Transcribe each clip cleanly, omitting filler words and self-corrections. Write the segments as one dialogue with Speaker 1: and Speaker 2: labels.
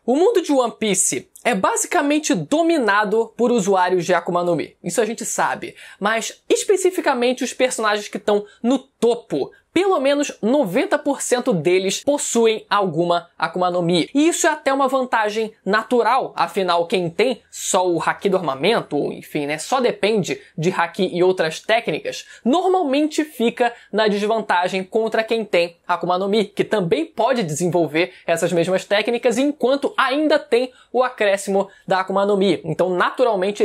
Speaker 1: O mundo de One Piece é basicamente dominado por usuários de Akuma no Mi. Isso a gente sabe. Mas, especificamente, os personagens que estão no topo, pelo menos 90% deles possuem alguma Akuma no Mi. E isso é até uma vantagem natural, afinal, quem tem só o Haki do armamento, ou enfim, né, só depende de Haki e outras técnicas, normalmente fica na desvantagem contra quem tem Akuma no Mi, que também pode desenvolver essas mesmas técnicas enquanto ainda tem o acréscimo da Akuma no Mi. Então, naturalmente,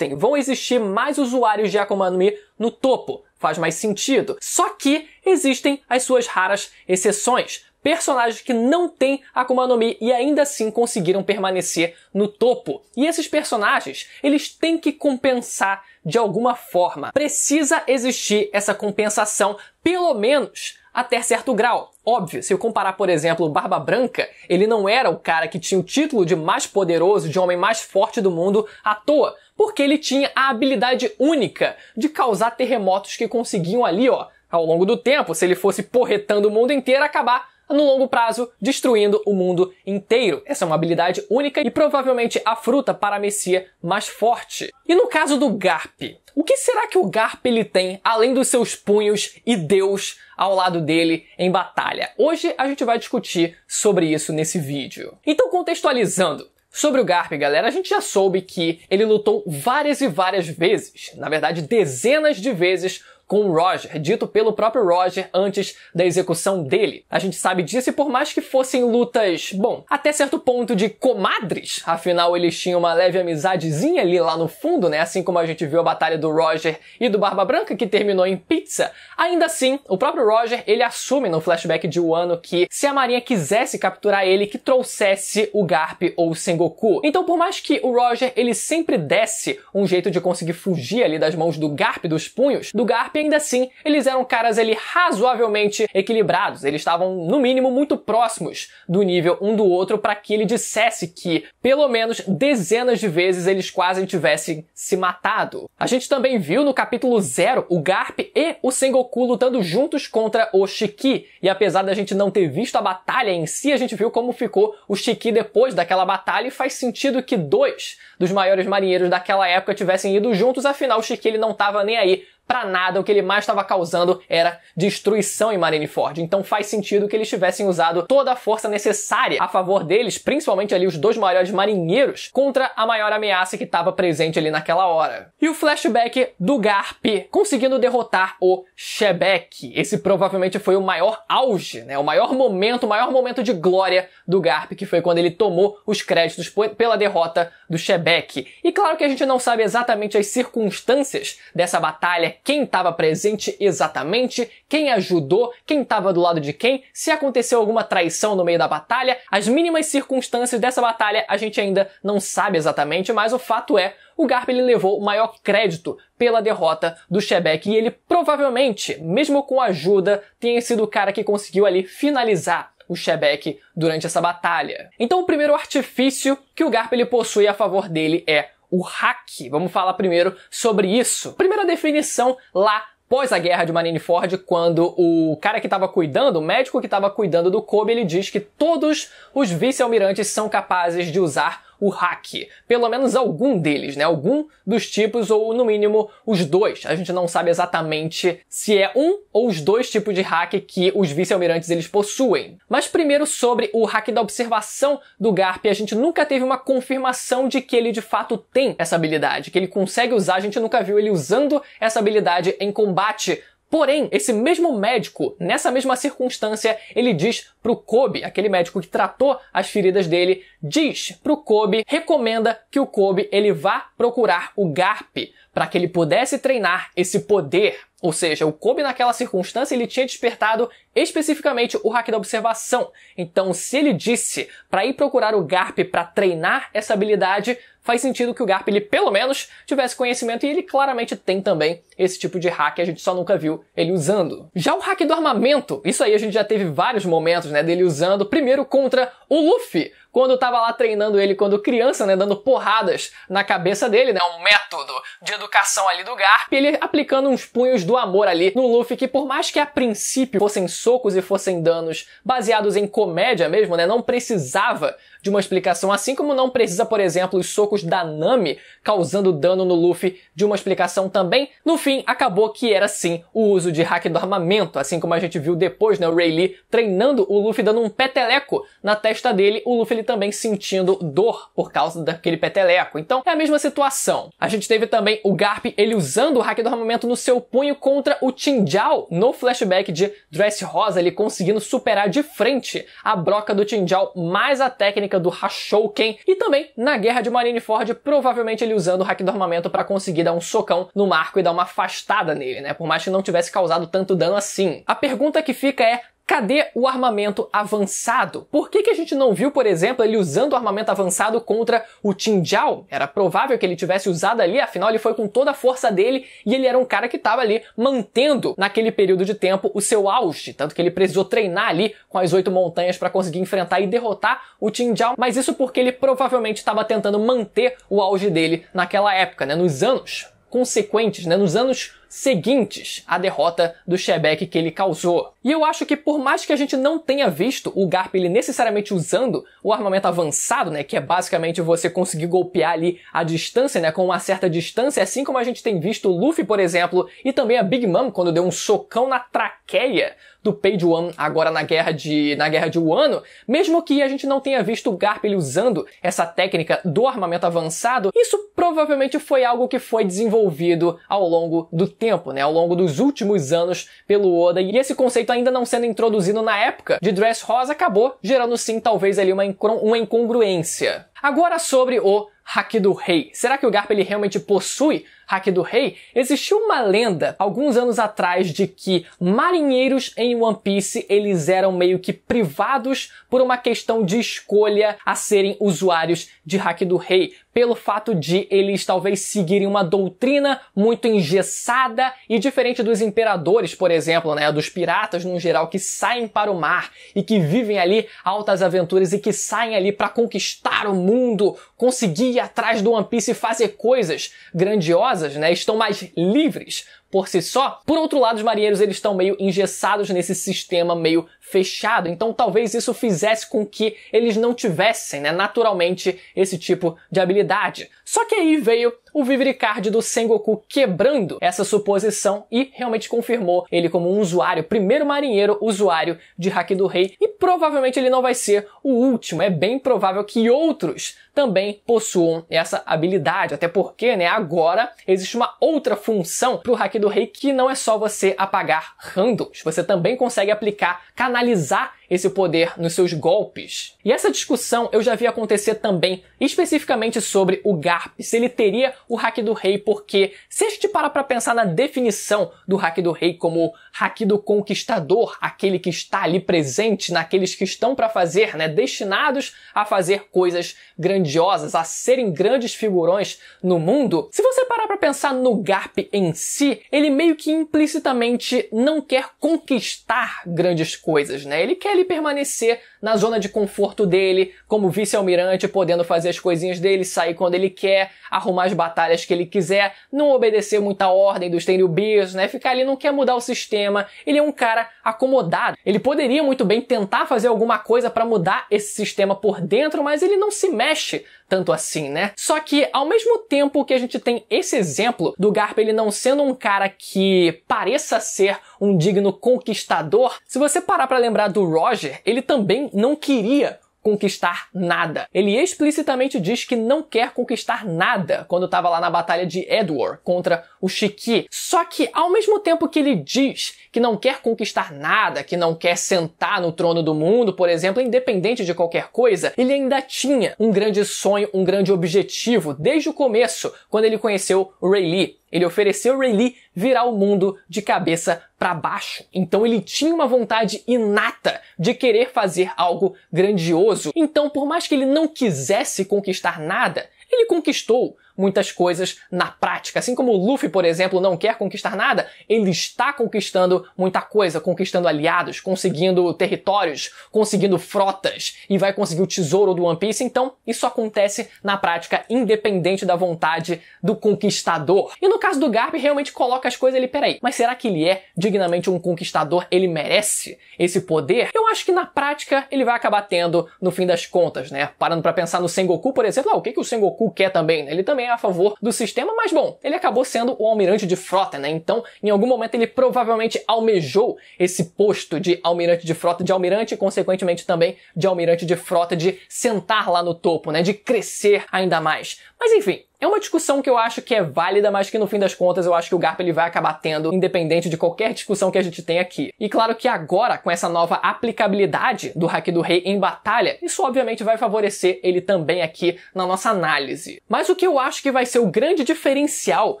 Speaker 1: vão existir mais usuários de Akuma no Mi no topo. Faz mais sentido. Só que existem as suas raras exceções. Personagens que não têm Akuma no Mi e ainda assim conseguiram permanecer no topo. E esses personagens, eles têm que compensar de alguma forma. Precisa existir essa compensação, pelo menos até certo grau. Óbvio, se eu comparar, por exemplo, o Barba Branca, ele não era o cara que tinha o título de mais poderoso, de homem mais forte do mundo à toa, porque ele tinha a habilidade única de causar terremotos que conseguiam ali, ó, ao longo do tempo, se ele fosse porretando o mundo inteiro, acabar no longo prazo, destruindo o mundo inteiro. Essa é uma habilidade única e provavelmente a fruta paramecia mais forte. E no caso do Garp, o que será que o Garp ele tem, além dos seus punhos e Deus ao lado dele em batalha? Hoje a gente vai discutir sobre isso nesse vídeo. Então, contextualizando, sobre o Garp, galera, a gente já soube que ele lutou várias e várias vezes, na verdade dezenas de vezes, com o Roger, dito pelo próprio Roger antes da execução dele. A gente sabe disso e por mais que fossem lutas, bom, até certo ponto de comadres, afinal eles tinham uma leve amizadezinha ali lá no fundo, né? Assim como a gente viu a batalha do Roger e do Barba Branca, que terminou em pizza. Ainda assim, o próprio Roger, ele assume no flashback de Wano que se a marinha quisesse capturar ele, que trouxesse o Garp ou o Sengoku. Então, por mais que o Roger, ele sempre desse um jeito de conseguir fugir ali das mãos do Garp, dos punhos, do Garp, ainda assim, eles eram caras ali razoavelmente equilibrados. Eles estavam, no mínimo, muito próximos do nível um do outro para que ele dissesse que, pelo menos, dezenas de vezes eles quase tivessem se matado. A gente também viu no capítulo 0 o Garp e o Sengoku lutando juntos contra o Shiki. E apesar da gente não ter visto a batalha em si, a gente viu como ficou o Shiki depois daquela batalha e faz sentido que dois dos maiores marinheiros daquela época tivessem ido juntos, afinal o Shiki ele não estava nem aí pra nada, o que ele mais estava causando era destruição em Marineford. Então faz sentido que eles tivessem usado toda a força necessária a favor deles, principalmente ali os dois maiores marinheiros, contra a maior ameaça que estava presente ali naquela hora. E o flashback do Garp conseguindo derrotar o Shebek. Esse provavelmente foi o maior auge, né? O maior momento de glória do Garp, que foi quando ele tomou os créditos pela derrota do Shebek. E claro que a gente não sabe exatamente as circunstâncias dessa batalha, quem estava presente exatamente, quem ajudou, quem estava do lado de quem, se aconteceu alguma traição no meio da batalha. As mínimas circunstâncias dessa batalha a gente ainda não sabe exatamente, mas o fato é, o Garp ele levou o maior crédito pela derrota do Shebek e ele provavelmente, mesmo com ajuda, tenha sido o cara que conseguiu ali finalizar o Shebek durante essa batalha. Então o primeiro artifício que o Garp ele possui a favor dele é o Haki. Vamos falar primeiro sobre isso. Primeira definição lá pós a guerra de Marineford, quando o cara que estava cuidando, o médico que estava cuidando do Kobe, ele diz que todos os vice-almirantes são capazes de usar o Haki. Pelo menos algum deles, né? Algum dos tipos, ou no mínimo os dois. A gente não sabe exatamente se é um ou os dois tipos de Haki que os vice-almirantes eles possuem. Mas primeiro sobre o Haki da observação do Garp, a gente nunca teve uma confirmação de que ele de fato tem essa habilidade, que ele consegue usar, a gente nunca viu ele usando essa habilidade em combate. Porém, esse mesmo médico, nessa mesma circunstância, ele diz pro Kobe, aquele médico que tratou as feridas dele, diz pro Kobe, recomenda que o Kobe ele vá procurar o Garp para que ele pudesse treinar esse poder. Ou seja, o Kobe naquela circunstância ele tinha despertado especificamente o Haki da observação. Então, se ele disse para ir procurar o Garp para treinar essa habilidade, faz sentido que o Garp ele pelo menos tivesse conhecimento, e ele claramente tem também esse tipo de Haki, a gente só nunca viu ele usando. Já o Haki do armamento, isso aí a gente já teve vários momentos, né, dele usando, primeiro contra o Luffy, quando tava lá treinando ele quando criança, né, dando porradas na cabeça dele, né, um método de educação ali do Garp, ele aplicando uns punhos do amor ali no Luffy, que por mais que a princípio fossem socos e fossem danos baseados em comédia mesmo, né, não precisava de uma explicação, assim como não precisa, por exemplo, os socos da Nami causando dano no Luffy de uma explicação também. No fim, acabou que era sim o uso de hack do armamento, assim como a gente viu depois, né, o Rayleigh treinando o Luffy dando um peteleco na testa dele, o Luffy ele também sentindo dor por causa daquele peteleco. Então é a mesma situação. A gente teve também o Garp, ele usando o hack do armamento no seu punho contra o Qingjiao no flashback de Dressrosa, ele conseguindo superar de frente a broca do Qingjiao mais a técnica do Hashouken, e também na guerra de Marineford, provavelmente ele usando o hack do armamento para conseguir dar um socão no Marco e dar uma afastada nele, né? Por mais que não tivesse causado tanto dano assim. A pergunta que fica é: cadê o armamento avançado? Por que a gente não viu, por exemplo, ele usando o armamento avançado contra o Qingjiao? Era provável que ele tivesse usado ali, afinal ele foi com toda a força dele e ele era um cara que estava ali mantendo naquele período de tempo o seu auge, tanto que ele precisou treinar ali com as 8 montanhas para conseguir enfrentar e derrotar o Qingjiao, mas isso porque ele provavelmente estava tentando manter o auge dele naquela época, né, nos anos consequentes, né, nos anos seguintes à derrota do Shebeck que ele causou. E eu acho que por mais que a gente não tenha visto o Garp ele necessariamente usando o armamento avançado, né, que é basicamente você conseguir golpear ali a distância, né, com uma certa distância, assim como a gente tem visto o Luffy, por exemplo, e também a Big Mom quando deu um socão na traqueia do Page One agora na guerra de Wano, mesmo que a gente não tenha visto o Garp ele usando essa técnica do armamento avançado, isso provavelmente foi algo que foi desenvolvido ao longo do tempo, né, ao longo dos últimos anos pelo Oda, e esse conceito ainda não sendo introduzido na época de Dressrosa acabou gerando sim talvez ali uma incongruência. Agora sobre o Haki do Rei. Será que o Garp ele realmente possui Haki do Rei? Existiu uma lenda alguns anos atrás de que marinheiros em One Piece eles eram meio que privados por uma questão de escolha a serem usuários de Haki do Rei, pelo fato de eles talvez seguirem uma doutrina muito engessada e diferente dos imperadores, por exemplo, né, dos piratas no geral que saem para o mar e que vivem ali altas aventuras e que saem ali para conquistar o mundo, conseguir ir atrás do One Piece e fazer coisas grandiosas, né, estão mais livres por si só. Por outro lado, os marinheiros eles estão meio engessados nesse sistema meio fechado, então talvez isso fizesse com que eles não tivessem, né, naturalmente esse tipo de habilidade. Só que aí veio o Vivre Card do Sengoku quebrando essa suposição e realmente confirmou ele como um usuário, primeiro marinheiro usuário de Haki do Rei, e provavelmente ele não vai ser o último, é bem provável que outros também possuam essa habilidade, até porque, né, agora existe uma outra função pro Haki do Rei que não é só você apagar randoms, você também consegue aplicar, canalizar esse poder nos seus golpes. E essa discussão eu já vi acontecer também, especificamente sobre o Garp, se ele teria o Haki do Rei, porque se a gente parar pra pensar na definição do Haki do Rei como Haki do Conquistador, aquele que está ali presente naqueles que estão para fazer, né, destinados a fazer coisas grandiosas, a serem grandes figurões no mundo, se você parar pra pensar no Garp em si, ele meio que implicitamente não quer conquistar grandes coisas, né? Ele quer permanecer na zona de conforto dele, como vice-almirante, podendo fazer as coisinhas dele, sair quando ele quer, arrumar as batalhas que ele quiser, não obedecer muita ordem dos Tenryubis, né? Ficar ali, não quer mudar o sistema. Ele é um cara acomodado. Ele poderia muito bem tentar fazer alguma coisa para mudar esse sistema por dentro, mas ele não se mexe tanto assim, né? Só que, ao mesmo tempo que a gente tem esse exemplo do Garp ele não sendo um cara que pareça ser um digno conquistador, se você parar pra lembrar do Roger, ele também não queria conquistar nada. Ele explicitamente diz que não quer conquistar nada quando estava lá na batalha de Edward contra o Shiki. Só que, ao mesmo tempo que ele diz que não quer conquistar nada, que não quer sentar no trono do mundo, por exemplo, independente de qualquer coisa, ele ainda tinha um grande sonho, um grande objetivo, desde o começo, quando ele conheceu o Rayleigh. Ele ofereceu ao Rayleigh virar o mundo de cabeça para baixo. Então ele tinha uma vontade inata de querer fazer algo grandioso. Então, por mais que ele não quisesse conquistar nada, ele ele conquistou muitas coisas na prática. Assim como o Luffy, por exemplo, não quer conquistar nada, ele está conquistando muita coisa, conquistando aliados, conseguindo territórios, conseguindo frotas e vai conseguir o tesouro do One Piece. Então, isso acontece na prática, independente da vontade do conquistador. E no caso do Garp, realmente coloca as coisas ali, peraí, mas será que ele é dignamente um conquistador? Ele merece esse poder? Eu acho que na prática ele vai acabar tendo, no fim das contas, né? Parando pra pensar no Sengoku, por exemplo, o que o Sengoku quer também, né? Ele também é a favor do sistema, mas bom, ele acabou sendo o almirante de frota, né? Então, em algum momento ele provavelmente almejou esse posto de almirante de frota, de almirante e consequentemente também de almirante de frota, de sentar lá no topo, né? De crescer ainda mais. Mas enfim, é uma discussão que eu acho que é válida, mas que no fim das contas eu acho que o Garp ele vai acabar tendo, independente de qualquer discussão que a gente tem aqui. E claro que agora, com essa nova aplicabilidade do Haki do Rei em batalha, isso obviamente vai favorecer ele também aqui na nossa análise. Mas o que eu acho que vai ser o grande diferencial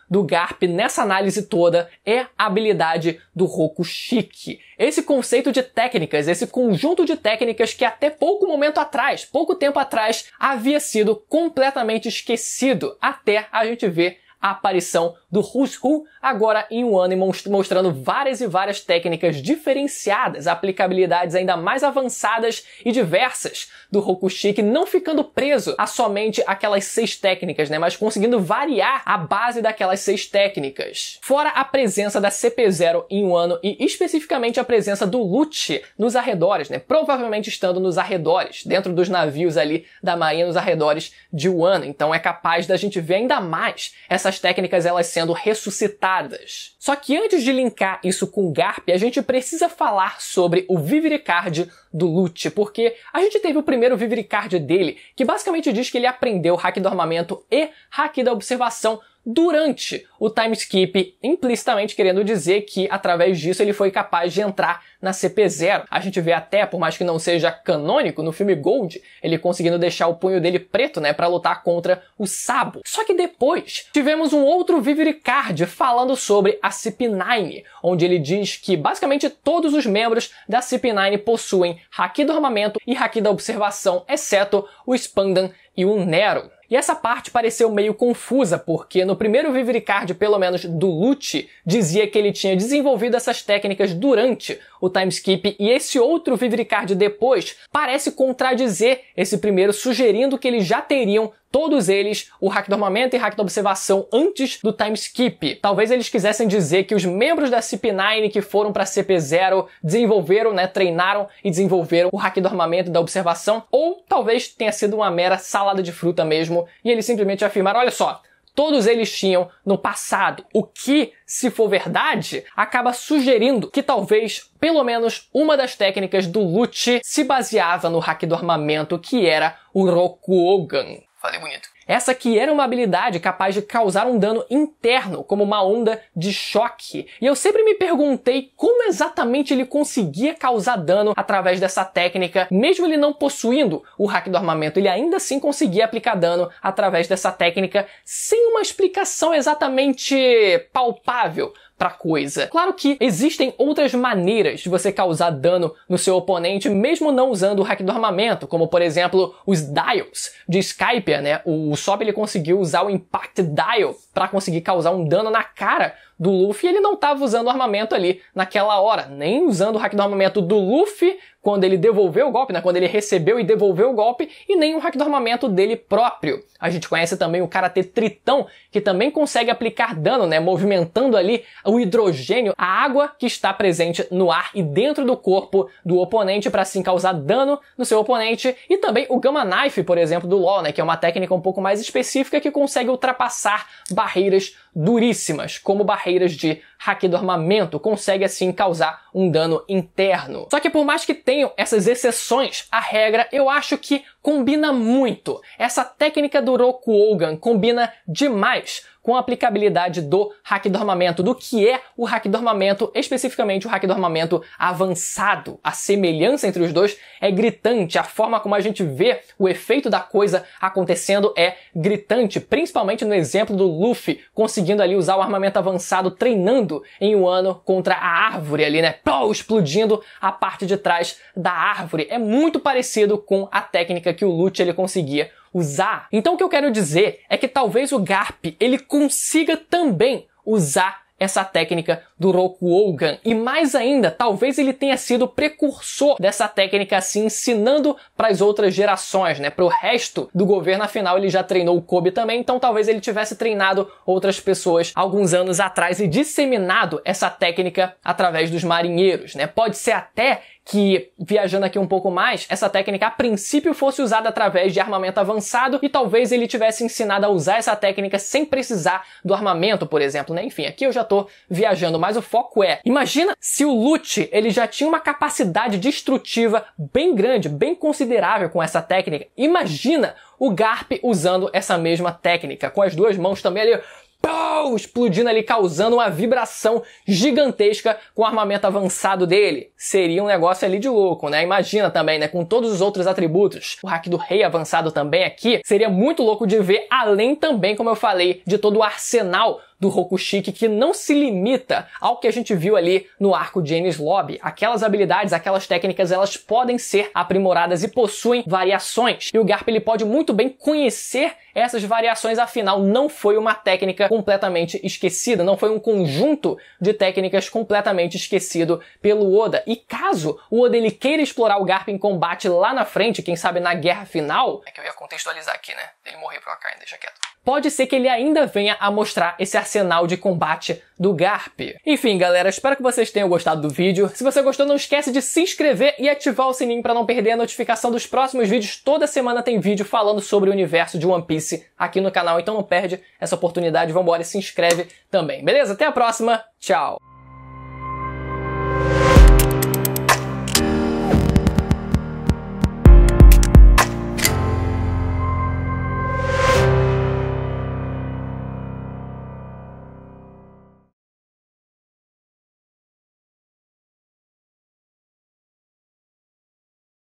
Speaker 1: do Garp nessa análise toda é a habilidade do Rokushiki. Esse conceito de técnicas, esse conjunto de técnicas que até pouco tempo atrás, havia sido completamente esquecido, até a gente ver a aparição do Who's Who agora em Wano, mostrando várias e várias técnicas diferenciadas, aplicabilidades ainda mais avançadas e diversas do Rokushiki, não ficando preso a somente aquelas 6 técnicas, né, mas conseguindo variar a base daquelas 6 técnicas. Fora a presença da CP0 em Wano e especificamente a presença do Lucci nos arredores, né, provavelmente estando nos arredores, dentro dos navios ali da marinha nos arredores de Wano. Então é capaz da gente ver ainda mais essas técnicas elas sendo ressuscitadas. Só que antes de linkar isso com o Garp, a gente precisa falar sobre o Vivre Card do Lucci, porque a gente teve o primeiro Vivre Card dele, que basicamente diz que ele aprendeu Haki do Armamento e Haki da Observação durante o time skip, implicitamente querendo dizer que através disso ele foi capaz de entrar na CP0. A gente vê até, por mais que não seja canônico, no filme Gold, ele conseguindo deixar o punho dele preto, né, pra lutar contra o Sabo. Só que depois tivemos um outro Vivre Card falando sobre a CP9, onde ele diz que basicamente todos os membros da CP9 possuem Haki do Armamento e Haki da Observação, exceto o Spandan e o Nero. E essa parte pareceu meio confusa, porque no primeiro Vivre Card, pelo menos do Lucci, dizia que ele tinha desenvolvido essas técnicas durante o time skip, e esse outro Vivre Card depois parece contradizer esse primeiro, sugerindo que eles já teriam todos eles o Haki do Armamento e Haki da Observação antes do time skip. Talvez eles quisessem dizer que os membros da CP9 que foram para CP0 desenvolveram, né, treinaram e desenvolveram o Haki do Armamento e da Observação, ou talvez tenha sido uma mera salada de fruta mesmo, e eles simplesmente afirmaram, olha só, todos eles tinham no passado. O que, se for verdade, acaba sugerindo que talvez, pelo menos, uma das técnicas do Lucci se baseava no Haki do Armamento, que era o Rokuogan. Falei bonito. Essa que era uma habilidade capaz de causar um dano interno, como uma onda de choque. E eu sempre me perguntei como exatamente ele conseguia causar dano através dessa técnica, mesmo ele não possuindo o Haki do Armamento, ele ainda assim conseguia aplicar dano através dessa técnica, sem uma explicação exatamente palpável pra coisa. Claro que existem outras maneiras de você causar dano no seu oponente, mesmo não usando o Haki do Armamento, como por exemplo os Dials de Skypiea, né? O Usopp ele conseguiu usar o Impact Dial pra conseguir causar um dano na cara do Luffy, e ele não estava usando o armamento ali naquela hora, nem usando o Haki do Armamento do Luffy quando ele devolveu o golpe, né? Quando ele recebeu e devolveu o golpe, e nem o Haki do Armamento dele próprio. A gente conhece também o Karate Tritão, que também consegue aplicar dano, né? Movimentando ali o hidrogênio, a água que está presente no ar e dentro do corpo do oponente para assim causar dano no seu oponente. E também o Gamma Knife, por exemplo, do LoL, né? Que é uma técnica um pouco mais específica que consegue ultrapassar barreiras duríssimas, como barreiras de Haki do Armamento, consegue assim causar um dano interno. Só que por mais que tenham essas exceções à regra, eu acho que combina muito. Essa técnica do Rokuogan combina demais com a aplicabilidade do Haki do Armamento, do que é o Haki do Armamento, especificamente o Haki do Armamento avançado. A semelhança entre os dois é gritante, a forma como a gente vê o efeito da coisa acontecendo é gritante, principalmente no exemplo do Luffy conseguindo ali usar o armamento avançado, treinando em Wano contra a árvore ali, né? Explodindo a parte de trás da árvore. É muito parecido com a técnica técnica que o Lute ele conseguia usar. Então o que eu quero dizer é que talvez o Garp ele consiga também usar essa técnica do Rokuougan. E mais ainda, talvez ele tenha sido precursor dessa técnica assim, ensinando para as outras gerações, né? Para o resto do governo, afinal ele já treinou o Kobe também, então talvez ele tivesse treinado outras pessoas alguns anos atrás e disseminado essa técnica através dos marinheiros, né? Pode ser até que, viajando aqui um pouco mais, essa técnica a princípio fosse usada através de armamento avançado e talvez ele tivesse ensinado a usar essa técnica sem precisar do armamento, por exemplo, né? Enfim, aqui eu já tô viajando, mas o foco é, imagina se o Lute ele já tinha uma capacidade destrutiva bem grande, bem considerável com essa técnica. Imagina o Garp usando essa mesma técnica, com as duas mãos também ali, explodindo ali, causando uma vibração gigantesca com o armamento avançado dele. Seria um negócio ali de louco, né? Imagina também, né? Com todos os outros atributos. O Haki do Rei avançado também aqui. Seria muito louco de ver, além também, como eu falei, de todo o arsenal do Rokushiki, que não se limita ao que a gente viu ali no arco de Enies Lobby. Aquelas habilidades, aquelas técnicas, elas podem ser aprimoradas e possuem variações. E o Garp ele pode muito bem conhecer essas variações, afinal não foi uma técnica completamente esquecida, não foi um conjunto de técnicas completamente esquecido pelo Oda. E caso o Oda ele queira explorar o Garp em combate lá na frente, quem sabe na guerra final, é que eu ia contextualizar aqui, né? Ele morreu pra cá, deixa quieto. Pode ser que ele ainda venha a mostrar esse arsenal de combate do Garp. Enfim, galera, espero que vocês tenham gostado do vídeo. Se você gostou, não esquece de se inscrever e ativar o sininho para não perder a notificação dos próximos vídeos. Toda semana tem vídeo falando sobre o universo de One Piece aqui no canal, então não perde essa oportunidade. Vambora e se inscreve também, beleza? Até a próxima, tchau!